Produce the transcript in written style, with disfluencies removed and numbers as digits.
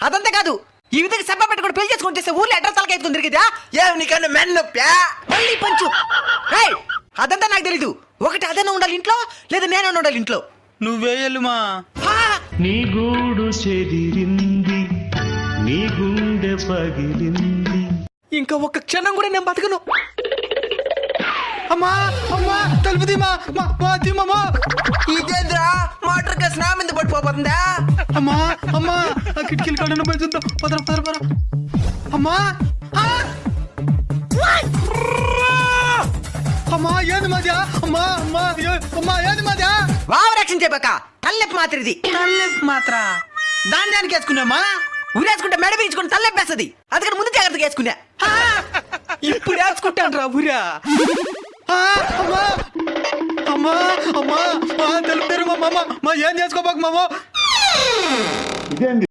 అదంతా కాదు ఈ విధంగా సభ పెట్టుకుని పెళ్లి చేసుకుని చేస్తే ఊర్లో అడ్రస్ తలకి ఎత్తుకుని తిరిగిదా నీకన్నా మెన్ నొప్పా మళ్ళీ పంచు రేయ్, అదంతా నాకు తెలీదు. ఒకటి అదన్నా ఉండాలి ఇంట్లో, లేదా నేను ఉండాలి ఇంట్లో. నువ్వేయలుమా నీ గూడు చెదిరింది, నీ గుండె పగిలింది. ఇంకా ఒక్క క్షణం కూడా నేను బతకను. అమ్మా అమ్మా తలుపుదీమా తీమా ఇదేంద్రా మోటార్ కేసు నా మీద పడిపోతుందా అమ్మా అమ్మా ఆ కిటికీలు కడను పోయి చూద్దాం పదరా పదరా పదరా అమ్మా అమ్మా ఏంది మాది అమ్మా అమ్మా అమ్మా ఏంది మాది వావరక్షణ చెప్పాక తల్లెప్పి మాత్ర ఇది. తల్లెప్పి మాత్ర దానికి వేసుకున్నామా ఊరేసుకుంటే మెడ పీల్చుకుని తల్లెప్పేస్తుంది. అందుకని ముందు జాగ్రత్తగా వేసుకున్నా. ఇప్పుడు వేసుకుంటాను రా ఊరా. అమ్మా అమ్మా అమ్మా తెలుపుతారు మా ఏం చేసుకోబాకు మామ